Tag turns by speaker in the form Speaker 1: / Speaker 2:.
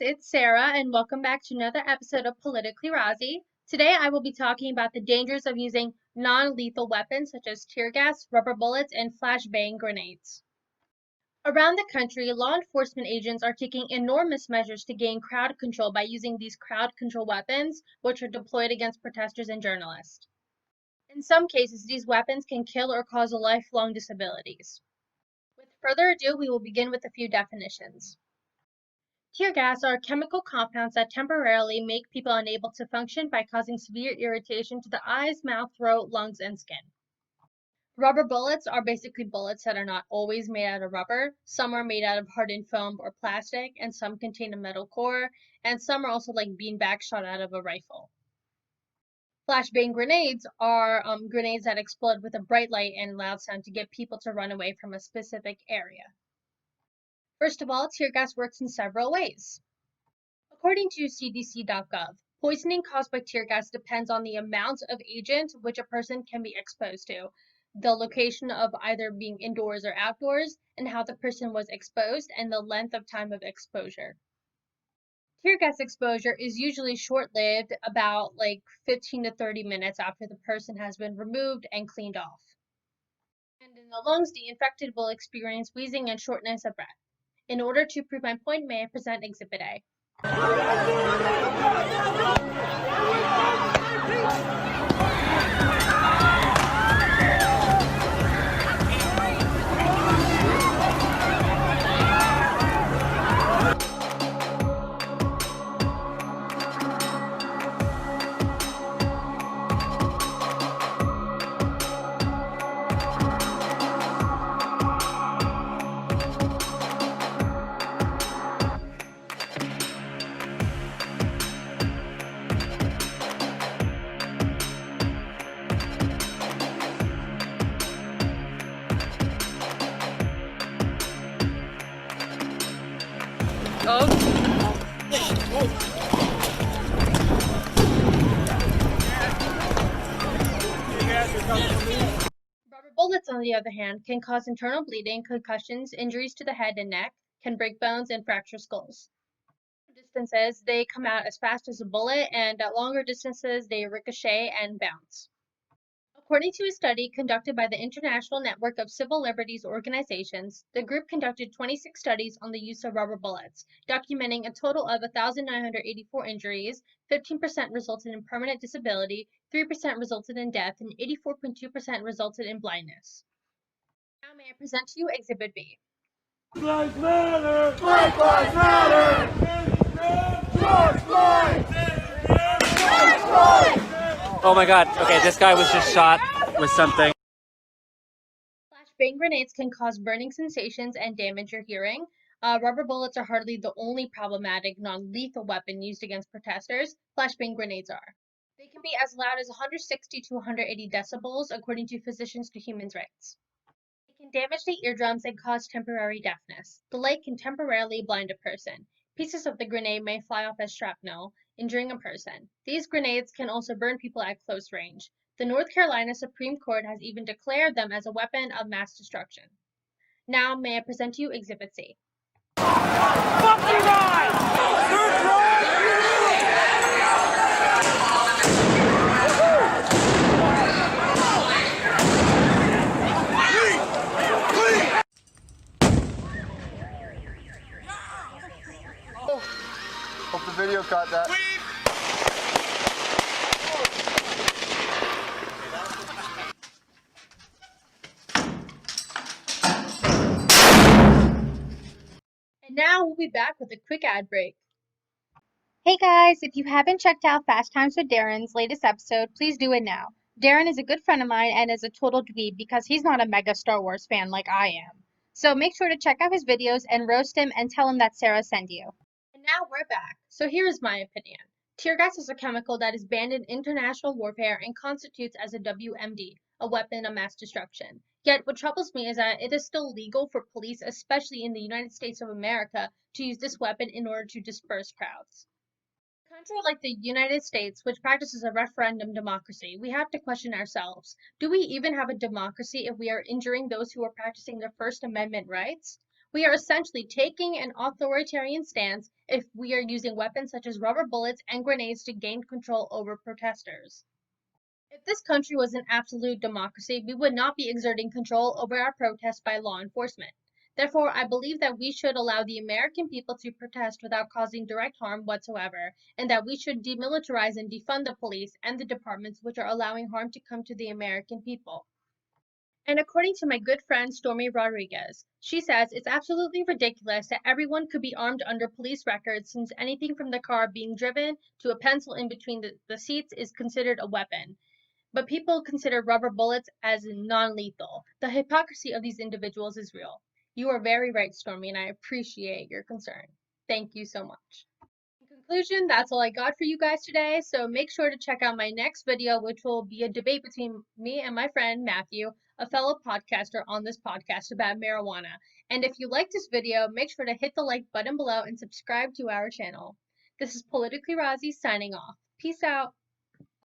Speaker 1: it's Sarah, and welcome back to another episode of Politically Razi. Today I will be talking about the dangers of using non-lethal weapons such as tear gas, rubber bullets, and flashbang grenades. Around the country, law enforcement agents are taking enormous measures to gain crowd control by using these crowd control weapons, which are deployed against protesters and journalists. In some cases, these weapons can kill or cause lifelong disabilities. With further ado, we will begin with a few definitions. Tear gas are chemical compounds that temporarily make people unable to function by causing severe irritation to the eyes, mouth, throat, lungs, and skin. Rubber bullets are basically bullets that are not always made out of rubber. Some are made out of hardened foam or plastic, and some contain a metal core, and some are also like beanbags shot out of a rifle. Flashbang grenades are grenades that explode with a bright light and loud sound to get people to run away from a specific area. First of all, tear gas works in several ways. According to CDC.gov, poisoning caused by tear gas depends on the amount of agent which a person can be exposed to, the location of either being indoors or outdoors, and how the person was exposed, and the length of time of exposure. Tear gas exposure is usually short-lived, about 15 to 30 minutes after the person has been removed and cleaned off. And in the lungs, the infected will experience wheezing and shortness of breath. In order to prove my point, may I present Exhibit A? Rubber bullets, on the other hand, can cause internal bleeding, concussions, injuries to the head and neck, can break bones, and fracture skulls. At distances, they come out as fast as a bullet, and at longer distances, they ricochet and bounce. According to a study conducted by the International Network of Civil Liberties Organizations, the group conducted 26 studies on the use of rubber bullets, documenting a total of 1,984 injuries. 15% resulted in permanent disability, 3% resulted in death, and 84.2% resulted in blindness. Now may I present to you Exhibit B.
Speaker 2: Black lives matter! Black lives matter! George Floyd! George Floyd!
Speaker 3: Oh my god, okay, this guy was just shot with something.
Speaker 1: Flashbang grenades can cause burning sensations and damage your hearing. Rubber bullets are hardly the only problematic non-lethal weapon used against protesters. Flashbang grenades are. They can be as loud as 160 to 180 decibels, according to Physicians to Human Rights. They can damage the eardrums and cause temporary deafness. The light can temporarily blind a person. Pieces of the grenade may fly off as shrapnel, injuring a person. These grenades can also burn people at close range. The North Carolina Supreme Court has even declared them as a weapon of mass destruction. Now, may I present to you Exhibit C.
Speaker 2: Fuck you guys!
Speaker 4: Hope the video caught that.
Speaker 1: And now we'll be back with a quick ad break. Hey guys, if you haven't checked out Fast Times with Darren's latest episode, please do it now. Darren is a good friend of mine and is a total dweeb because he's not a mega Star Wars fan like I am. So make sure to check out his videos and roast him and tell him that Sarah sent you. And now we're back. So here is my opinion. Tear gas is a chemical that is banned in international warfare and constitutes as a WMD, a weapon of mass destruction. Yet what troubles me is that it is still legal for police, especially in the United States of America, to use this weapon in order to disperse crowds. In a country like the United States, which practices a referendum democracy, we have to question ourselves. Do we even have a democracy if we are injuring those who are practicing their First Amendment rights? We are essentially taking an authoritarian stance if we are using weapons such as rubber bullets and grenades to gain control over protesters. If this country was an absolute democracy, we would not be exerting control over our protests by law enforcement. Therefore, I believe that we should allow the American people to protest without causing direct harm whatsoever, and that we should demilitarize and defund the police and the departments which are allowing harm to come to the American people. And according to my good friend Stormy Rodriguez, she says it's absolutely ridiculous that everyone could be armed under police records since anything from the car being driven to a pencil in between the seats is considered a weapon. But people consider rubber bullets as non-lethal. The hypocrisy of these individuals is real. You are very right, Stormy, and I appreciate your concern. Thank you so much. In conclusion, that's all I got for you guys today, so make sure to check out my next video, which will be a debate between me and my friend Matthew, a fellow podcaster on this podcast about marijuana. And if you like this video, make sure to hit the like button below and subscribe to our channel. This is Politically Razi signing off. Peace out.